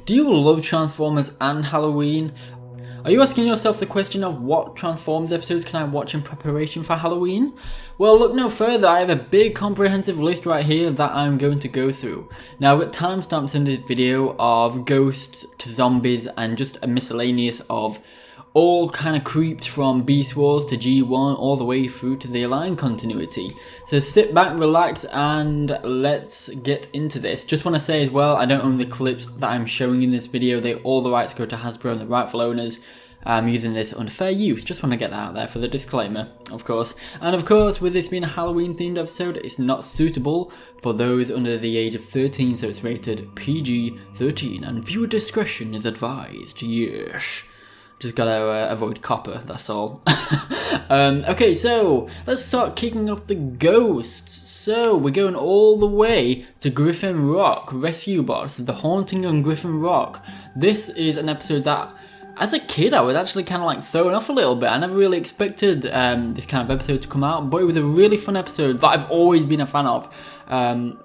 Do you love Transformers and Halloween? Are you asking yourself the question of what Transformers episodes can I watch in preparation for Halloween? Well, look no further, I have a big comprehensive list right here that I'm going to go through. Now I've got timestamps in this video of ghosts to zombies and just a miscellaneous of all kind of creeps from Beast Wars to G1 all the way through to the Align continuity. So sit back, relax, and let's get into this. Just want to say as well, I don't own the clips that I'm showing in this video. All the rights go to Hasbro and the rightful owners. I'm using this under fair use. Just want to get that out there for the disclaimer, of course. And of course, with this being a Halloween themed episode, it's not suitable for those under the age of 13, so it's rated PG-13 and viewer discretion is advised. Yes. Just gotta avoid copper, that's all. Okay, so let's start kicking off the ghosts. So we're going all the way to Griffin Rock, Rescue Bots, The Haunting on Griffin Rock. This is an episode that, as a kid, I was actually kind of like thrown off a little bit. I never really expected this kind of episode to come out, but it was a really fun episode that I've always been a fan of.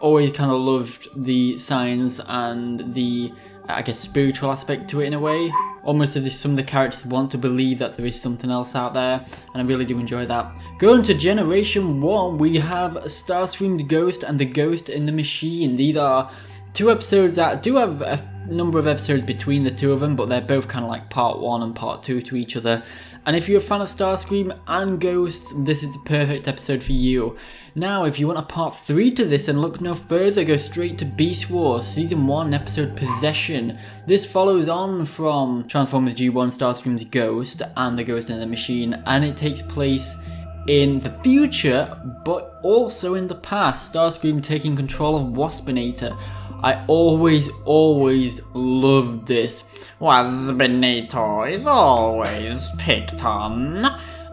Always kind of loved the science and the, I guess, spiritual aspect to it in a way. Almost as if some of the characters want to believe that there is something else out there, and I really do enjoy that. Going to Generation 1, we have Starscream's Ghost and The Ghost in the Machine. These are two episodes that do have a number of episodes between the two of them, but they're both kind of like part 1 and part 2 to each other. And if you're a fan of Starscream and Ghost, this is the perfect episode for you. Now, if you want a part 3 to this and look no further, go straight to Beast Wars, Season 1, Episode Possession. This follows on from Transformers G1, Starscream's Ghost and The Ghost in the Machine, and it takes place in the future, but also in the past. Starscream taking control of Waspinator. I always loved this. Waspinator is always picked on.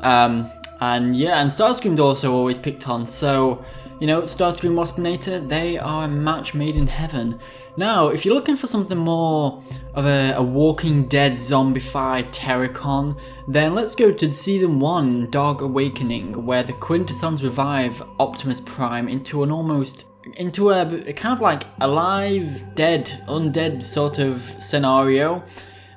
And Starscream's also always picked on. So, you know, Starscream, Waspinator, they are a match made in heaven. Now, if you're looking for something more of a Walking Dead zombified Terrorcon, then let's go to Season 1, Dark Awakening, where the Quintessons revive Optimus Prime into a kind of like alive, dead, undead sort of scenario,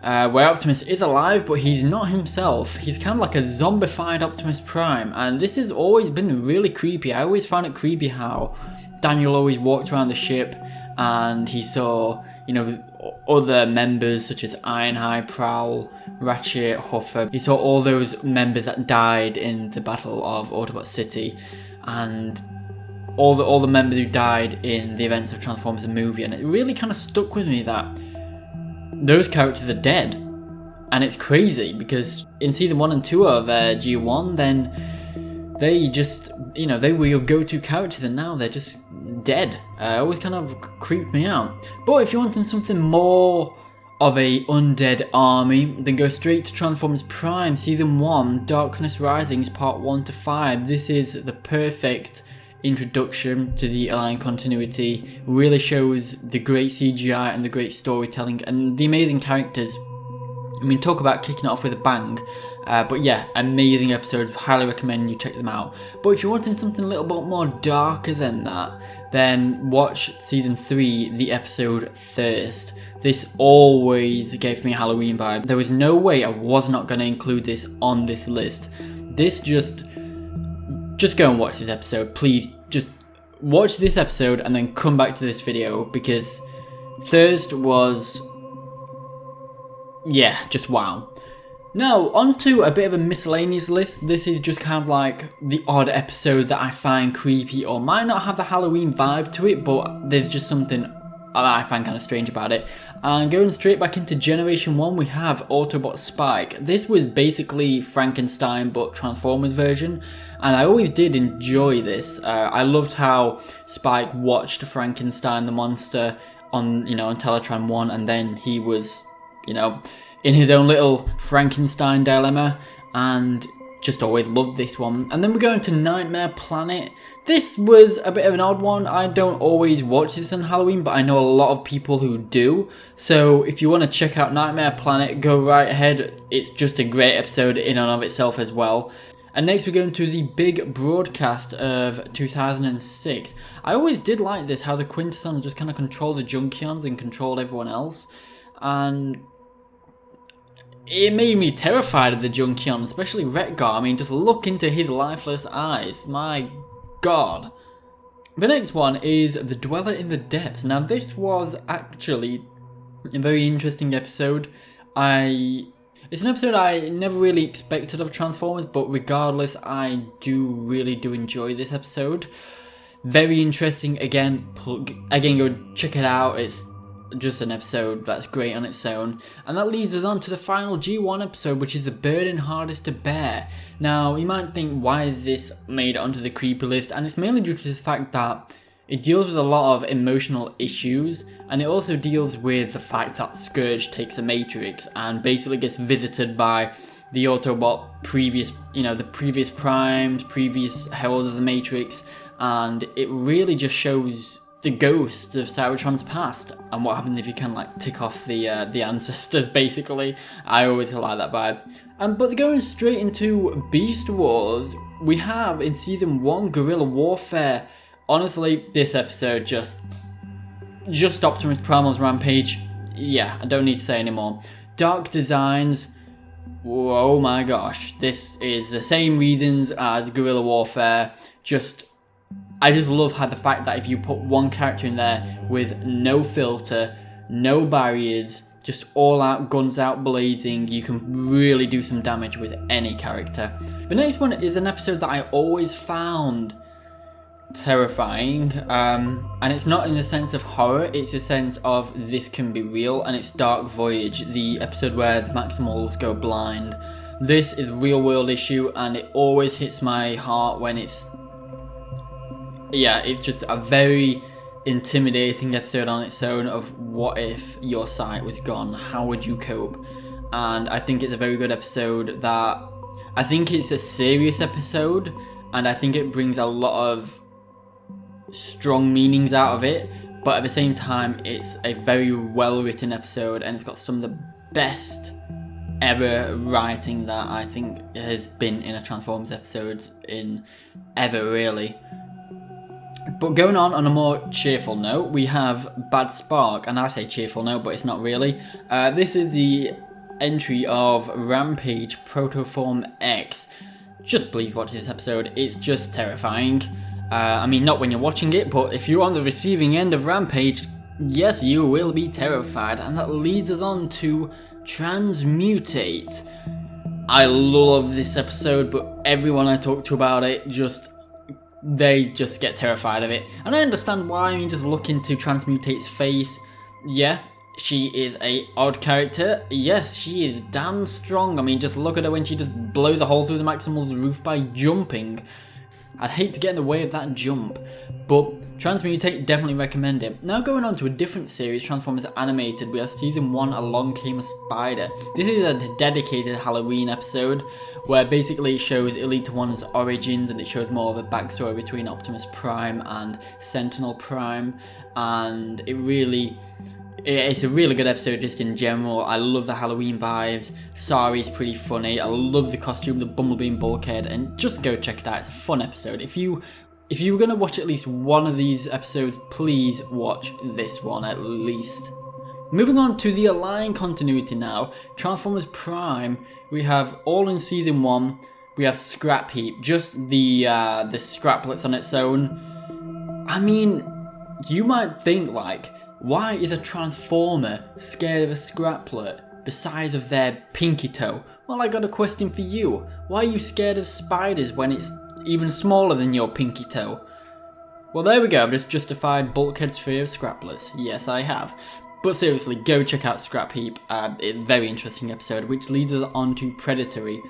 where Optimus is alive, but he's not himself. He's kind of like a zombified Optimus Prime, and this has always been really creepy. I always found it creepy how Daniel always walked around the ship and he saw, you know, other members such as Ironhide, Prowl, Ratchet, Huffer. He saw all those members that died in the Battle of Autobot City, and all the members who died in the events of Transformers the movie, and it really kind of stuck with me that those characters are dead. And it's crazy because in Season 1 and 2 of G1, then they just, you know, they were your go-to characters, and now they're just dead. It always kind of creeped me out. But if you're wanting something more of a undead army, then go straight to Transformers Prime, Season 1, Darkness Risings, Part 1 to 5. This is the perfect introduction to the Align continuity. Really shows the great CGI and the great storytelling and the amazing characters. I mean, talk about kicking it off with a bang. But yeah, amazing episodes. Highly recommend you check them out. But if you're wanting something a little bit more darker than that, then watch Season 3, the episode Thirst. This always gave me a Halloween vibe. There was no way I was not going to include this on this list. This just go and watch this episode. Please, just watch this episode and then come back to this video, because Thirst was, yeah, just wow. Now, onto a bit of a miscellaneous list. This is just kind of like the odd episode that I find creepy or might not have the Halloween vibe to it, but there's just something that I find kind of strange about it. And going straight back into Generation 1, we have Autobot Spike. This was basically Frankenstein but Transformers version, and I always did enjoy this. I loved how Spike watched Frankenstein the monster on Teletran 1, and then he was, in his own little Frankenstein dilemma, and just always loved this one. And then we go into Nightmare Planet. This was a bit of an odd one. I don't always watch this on Halloween, but I know a lot of people who do. So if you want to check out Nightmare Planet, go right ahead. It's just a great episode in and of itself as well. And next we go into the big broadcast of 2006. I always did like this, how the Quintessons just kind of controlled the Junkions and controlled everyone else. and it made me terrified of the Junkion, especially Retgar. I mean, just look into his lifeless eyes. My god. The next one is The Dweller in the Depths. Now, this was actually a very interesting episode. It's an episode I never really expected of Transformers, but regardless, I really do enjoy this episode. Very interesting. Again, go check it out. It's just an episode that's great on its own. And that leads us on to the final G1 episode, which is The Burden Hardest to Bear. Now, you might think, why is this made onto the creepy list? And it's mainly due to the fact that it deals with a lot of emotional issues, and it also deals with the fact that Scourge takes a Matrix and basically gets visited by the Autobot the previous Primes, previous Heralds of the Matrix, and it really just shows the ghost of Cybertron's past and what happens if you can tick off the ancestors. Basically, I always like that vibe. But going straight into Beast Wars, we have in season 1 Guerrilla Warfare. Honestly, this episode just Optimus Primal's rampage. Yeah, I don't need to say anymore. Dark Designs. Oh my gosh, this is the same reasons as Guerrilla Warfare. I just love how the fact that if you put one character in there with no filter, no barriers, just all out, guns out blazing, you can really do some damage with any character. The next one is an episode that I always found terrifying, and it's not in the sense of horror, it's a sense of this can be real, and it's Dark Voyage, the episode where the Maximals go blind. This is a real world issue, and it always hits my heart when it's just a very intimidating episode on its own of what if your sight was gone, how would you cope? And I think it's a very good episode I think it's a serious episode, and I think it brings a lot of strong meanings out of it, but at the same time it's a very well written episode, and it's got some of the best ever writing that I think has been in a Transformers episode in ever, really. But going on a more cheerful note, we have Bad Spark, and I say cheerful note, but it's not really. This is the entry of Rampage Protoform X. Just please watch this episode, it's just terrifying. I mean, not when you're watching it, but if you're on the receiving end of Rampage, yes, you will be terrified. And that leads us on to Transmutate. I love this episode, but everyone I talk to about it they just get terrified of it. And I understand why. I mean, just look into Transmutate's face. Yeah, she is a odd character. Yes, she is damn strong. I mean, just look at her when she just blows a hole through the Maximal's roof by jumping. I'd hate to get in the way of that jump, but Transmutate, definitely recommend it. Now going on to a different series, Transformers Animated, we have season 1, Along Came a Spider. This is a dedicated Halloween episode where basically it shows Elite One's origins, and it shows more of a backstory between Optimus Prime and Sentinel Prime, and it's a really good episode just in general. I love the Halloween vibes. Sari's pretty funny. I love the costume, the Bumblebee and Bulkhead, and just go check it out. It's a fun episode. If you were going to watch at least one of these episodes, please watch this one at least. Moving on to the Align continuity now. Transformers Prime, we have all in season 1. We have Scrap Heap, just the scraplets on its own. I mean, you might think why is a Transformer scared of a Scraplet the size of their pinky toe? Well, I got a question for you. Why are you scared of spiders when it's even smaller than your pinky toe? Well, there we go. I've just justified Bulkhead's fear of Scraplets. Yes, I have. But seriously, go check out Scrap Heap. It's a very interesting episode, which leads us on to Predatory.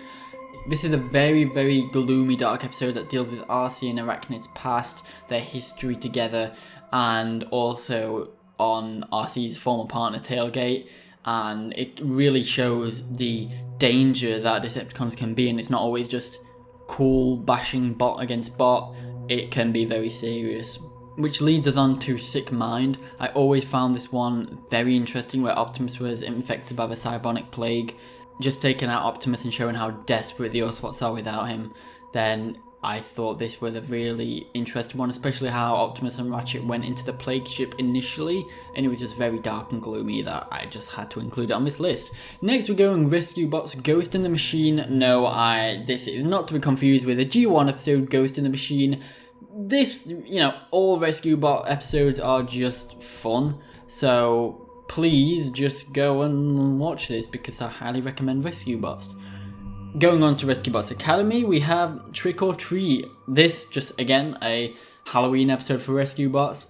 This is a very, very gloomy, dark episode that deals with Arcee and Arachnid's past, their history together, and also on Arcee's former partner Tailgate, and it really shows the danger that Decepticons can be, and it's not always just cool bashing bot against bot, it can be very serious. Which leads us on to Sick Mind. I always found this one very interesting, where Optimus was infected by the Cybonic Plague. Just taking out Optimus and showing how desperate the Autobots are without him, then I thought this was a really interesting one, especially how Optimus and Ratchet went into the plague ship initially, and it was just very dark and gloomy that I just had to include it on this list. Next we're going Rescue Bots Ghost in the Machine. No, this is not to be confused with a G1 episode Ghost in the Machine. This, all Rescue Bot episodes are just fun, so please just go and watch this because I highly recommend Rescue Bots. Going on to Rescue Bots Academy, we have Trick or Treat. This, just again, a Halloween episode for Rescue Bots.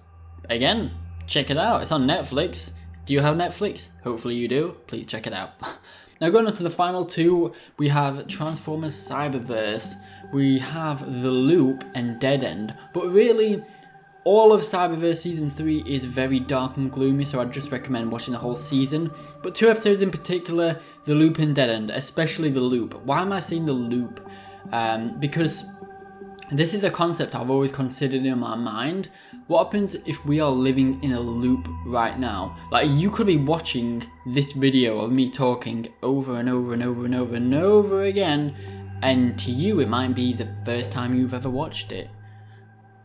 Again, check it out. It's on Netflix. Do you have Netflix? Hopefully you do. Please check it out. Now going on to the final two, we have Transformers Cyberverse. We have The Loop and Dead End. But really, all of Cyberverse Season 3 is very dark and gloomy, so I'd just recommend watching the whole season. But two episodes in particular, The Loop and Dead End, especially The Loop. Why am I saying The Loop? Because this is a concept I've always considered in my mind. What happens if we are living in a loop right now? Like, you could be watching this video of me talking over and over and over and over and over again, and to you it might be the first time you've ever watched it.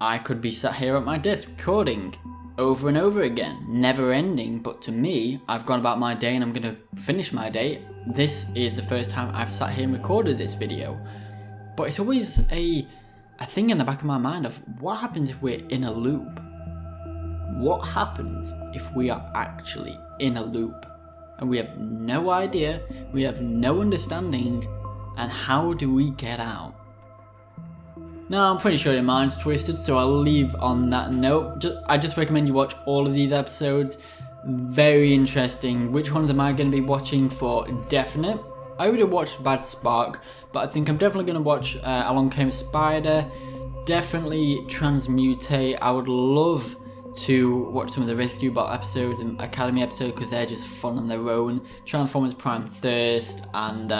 I could be sat here at my desk recording over and over again, never ending, but to me, I've gone about my day and I'm going to finish my day. This is the first time I've sat here and recorded this video. But it's always a thing in the back of my mind of what happens if we're in a loop? What happens if we are actually in a loop? And we have no idea, we have no understanding, and how do we get out? Now, I'm pretty sure your mind's twisted, so I'll leave on that note. I just recommend you watch all of these episodes. Very interesting. Which ones am I going to be watching for definite? I already watched Bad Spark, but I think I'm definitely going to watch Along Came a Spider. Definitely Transmutate. I would love to watch some of the Rescue Bot episodes and Academy episodes because they're just fun on their own. Transformers Prime Thirst and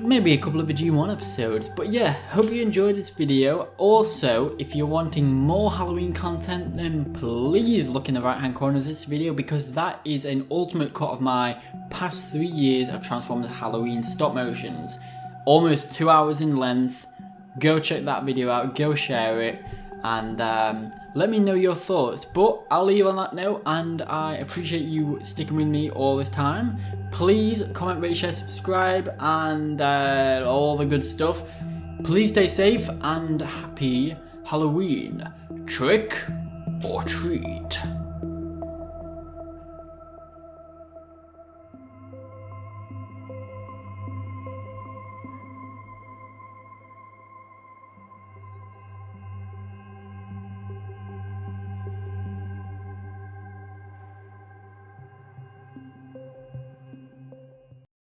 maybe a couple of the G1 episodes. But yeah, hope you enjoyed this video. Also, if you're wanting more Halloween content, then please look in the right hand corner of this video because that is an ultimate cut of my past 3 years of Transformers Halloween stop motions. Almost 2 hours in length. Go check that video out, go share it, and let me know your thoughts. But I'll leave on that note, and I appreciate you sticking with me all this time. Please comment, rate, share, subscribe, and all the good stuff. Please stay safe and happy Halloween. Trick or treat.